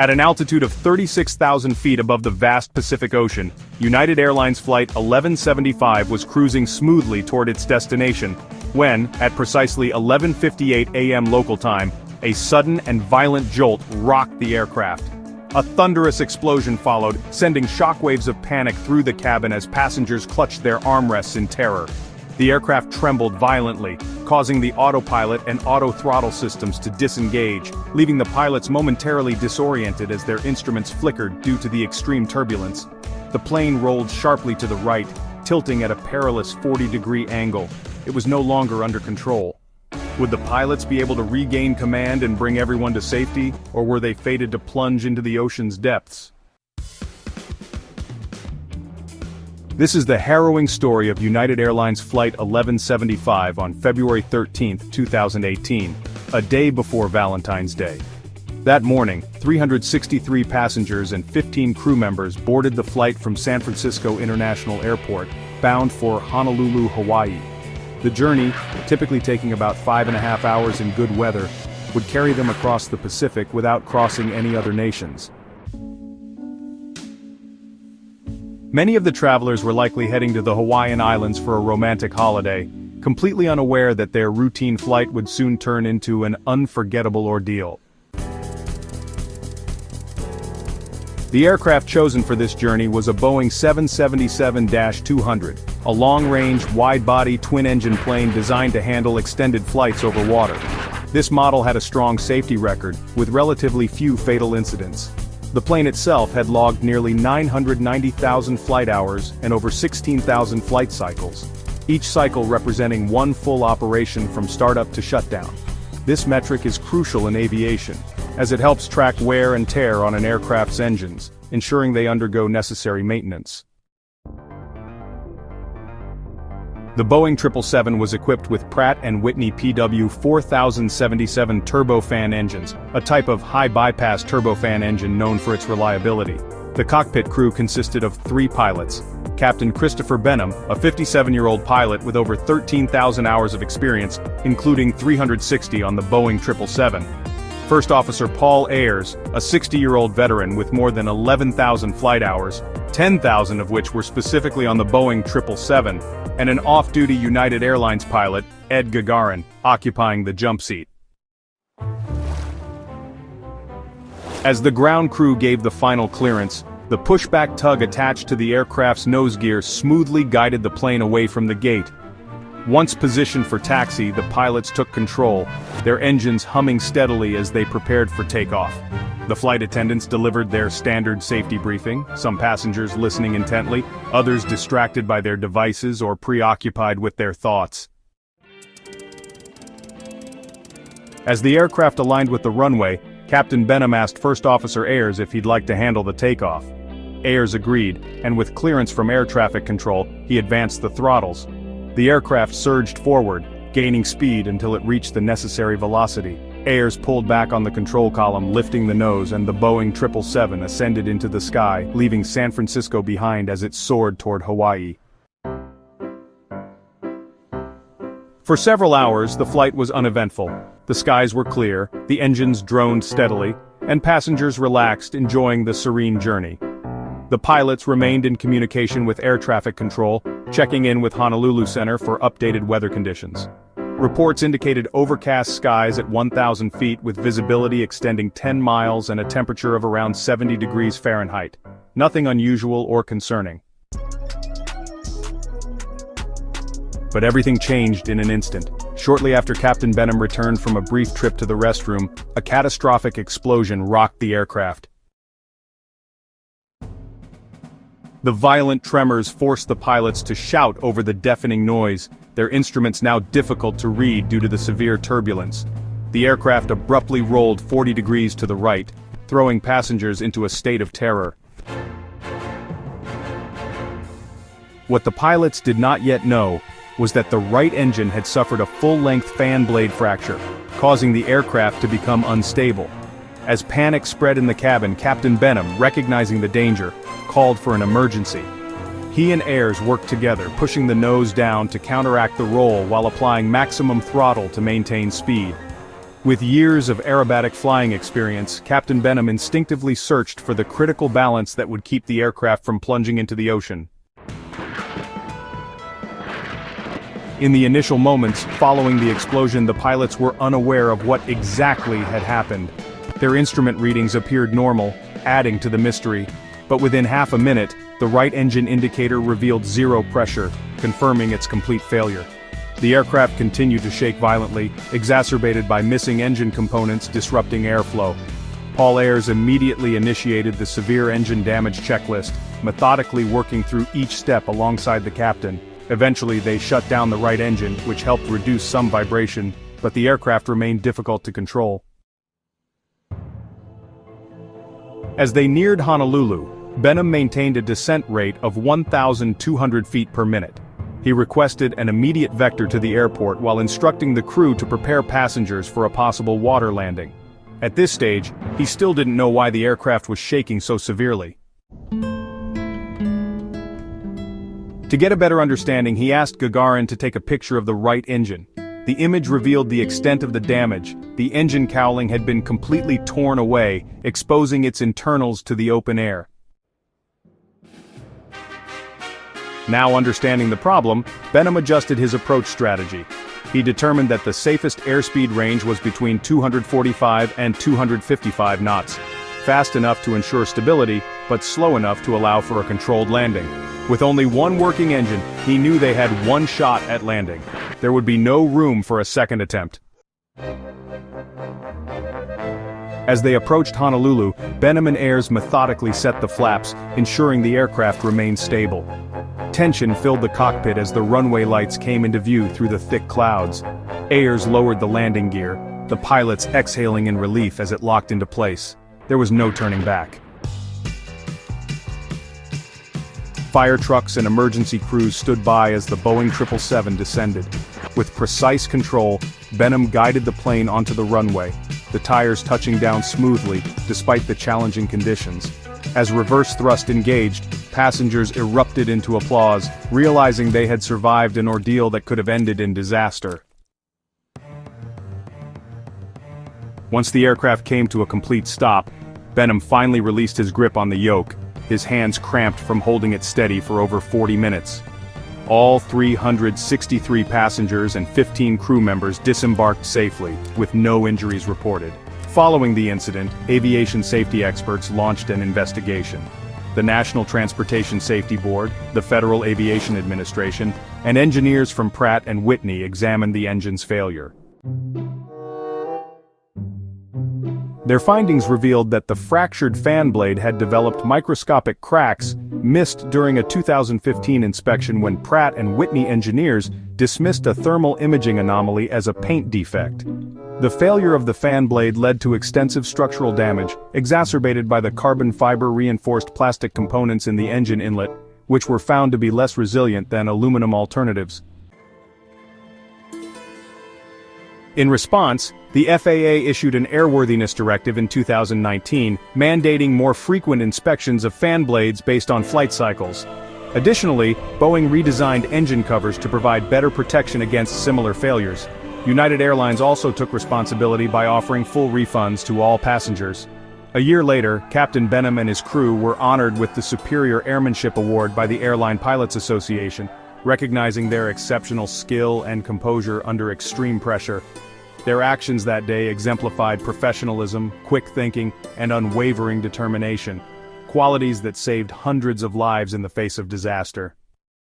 At an altitude of 36,000 feet above the vast Pacific Ocean, United Airlines Flight 1175 was cruising smoothly toward its destination, when, at precisely 11:58 a.m. local time, a sudden and violent jolt rocked the aircraft. A thunderous explosion followed, sending shockwaves of panic through the cabin as passengers clutched their armrests in terror. The aircraft trembled violently, causing the autopilot and auto-throttle systems to disengage, leaving the pilots momentarily disoriented as their instruments flickered due to the extreme turbulence. The plane rolled sharply to the right, tilting at a perilous 40-degree angle. It was no longer under control. Would the pilots be able to regain command and bring everyone to safety, or were they fated to plunge into the ocean's depths? This is the harrowing story of United Airlines Flight 1175 on February 13, 2018, a day before Valentine's Day. That morning, 363 passengers and 15 crew members boarded the flight from San Francisco International Airport, bound for Honolulu, Hawaii. The journey, typically taking about 5.5 hours in good weather, would carry them across the Pacific without crossing any other nations. Many of the travelers were likely heading to the Hawaiian Islands for a romantic holiday, completely unaware that their routine flight would soon turn into an unforgettable ordeal. The aircraft chosen for this journey was a Boeing 777-200, a long-range, wide-body twin-engine plane designed to handle extended flights over water. This model had a strong safety record, with relatively few fatal incidents. The plane itself had logged nearly 990,000 flight hours and over 16,000 flight cycles, each cycle representing one full operation from startup to shutdown. This metric is crucial in aviation, as it helps track wear and tear on an aircraft's engines, ensuring they undergo necessary maintenance. The Boeing 777 was equipped with Pratt & Whitney PW4077 turbofan engines, a type of high-bypass turbofan engine known for its reliability. The cockpit crew consisted of 3 pilots: Captain Christopher Benham, a 57-year-old pilot with over 13,000 hours of experience, including 360 on the Boeing 777. First Officer Paul Ayers, a 60-year-old veteran with more than 11,000 flight hours, 10,000 of which were specifically on the Boeing 777, and an off-duty United Airlines pilot, Ed Gagarin, occupying the jump seat. As the ground crew gave the final clearance, the pushback tug attached to the aircraft's nose gear smoothly guided the plane away from the gate. Once positioned for taxi, the pilots took control, their engines humming steadily as they prepared for takeoff. The flight attendants delivered their standard safety briefing, some passengers listening intently, others distracted by their devices or preoccupied with their thoughts. As the aircraft aligned with the runway, Captain Benham asked First Officer Ayers if he'd like to handle the takeoff. Ayers agreed, and with clearance from air traffic control, he advanced the throttles. The aircraft surged forward, gaining speed until it reached the necessary velocity. Ayers pulled back on the control column, lifting the nose, and the Boeing 777 ascended into the sky, leaving San Francisco behind as it soared toward Hawaii. For several hours, the flight was uneventful. The skies were clear, the engines droned steadily, and passengers relaxed, enjoying the serene journey. The pilots remained in communication with air traffic control, checking in with Honolulu Center for updated weather conditions. Reports indicated overcast skies at 1,000 feet with visibility extending 10 miles and a temperature of around 70 degrees Fahrenheit. Nothing unusual or concerning. But everything changed in an instant. Shortly after Captain Benham returned from a brief trip to the restroom, a catastrophic explosion rocked the aircraft. The violent tremors forced the pilots to shout over the deafening noise, their instruments now difficult to read due to the severe turbulence. The aircraft abruptly rolled 40 degrees to the right, throwing passengers into a state of terror. What the pilots did not yet know was that the right engine had suffered a full-length fan blade fracture, causing the aircraft to become unstable. As panic spread in the cabin, Captain Benham, recognizing the danger, called for an emergency. He and Ayers worked together, pushing the nose down to counteract the roll while applying maximum throttle to maintain speed. With years of aerobatic flying experience, Captain Benham instinctively searched for the critical balance that would keep the aircraft from plunging into the ocean. In the initial moments following the explosion, the pilots were unaware of what exactly had happened. Their instrument readings appeared normal, adding to the mystery, but within half a minute, the right engine indicator revealed zero pressure, confirming its complete failure. The aircraft continued to shake violently, exacerbated by missing engine components disrupting airflow. Paul Ayres immediately initiated the severe engine damage checklist, methodically working through each step alongside the captain. Eventually they shut down the right engine, which helped reduce some vibration, but the aircraft remained difficult to control. As they neared Honolulu, Benham maintained a descent rate of 1,200 feet per minute. He requested an immediate vector to the airport while instructing the crew to prepare passengers for a possible water landing. At this stage, he still didn't know why the aircraft was shaking so severely. To get a better understanding, he asked Gagarin to take a picture of the right engine. The image revealed the extent of the damage. The engine cowling had been completely torn away, exposing its internals to the open air. Now understanding the problem, Benham adjusted his approach strategy. He determined that the safest airspeed range was between 245 and 255 knots. Fast enough to ensure stability, but slow enough to allow for a controlled landing. With only one working engine, he knew they had one shot at landing. There would be no room for a second attempt. As they approached Honolulu, Benham and Ayres methodically set the flaps, ensuring the aircraft remained stable. Tension filled the cockpit as the runway lights came into view through the thick clouds. Ayres lowered the landing gear, the pilots exhaling in relief as it locked into place. There was no turning back. Fire trucks and emergency crews stood by as the Boeing 777 descended. With precise control, Benham guided the plane onto the runway, the tires touching down smoothly despite the challenging conditions. As reverse thrust engaged, passengers erupted into applause, realizing they had survived an ordeal that could have ended in disaster. Once the aircraft came to a complete stop, Benham finally released his grip on the yoke, his hands cramped from holding it steady for over 40 minutes. All 363 passengers and 15 crew members disembarked safely, with no injuries reported. Following the incident, aviation safety experts launched an investigation. The National Transportation Safety Board, the Federal Aviation Administration, and engineers from Pratt & Whitney examined the engine's failure. Their findings revealed that the fractured fan blade had developed microscopic cracks missed during a 2015 inspection when Pratt & Whitney engineers dismissed a thermal imaging anomaly as a paint defect. The failure of the fan blade led to extensive structural damage, exacerbated by the carbon fiber reinforced plastic components in the engine inlet, which were found to be less resilient than aluminum alternatives. In response, the FAA issued an airworthiness directive in 2019, mandating more frequent inspections of fan blades based on flight cycles. Additionally, Boeing redesigned engine covers to provide better protection against similar failures. United Airlines also took responsibility by offering full refunds to all passengers. A year later, Captain Benham and his crew were honored with the Superior Airmanship Award by the Airline Pilots Association, recognizing their exceptional skill and composure under extreme pressure. Their actions that day exemplified professionalism, quick thinking, and unwavering determination, qualities that saved hundreds of lives in the face of disaster.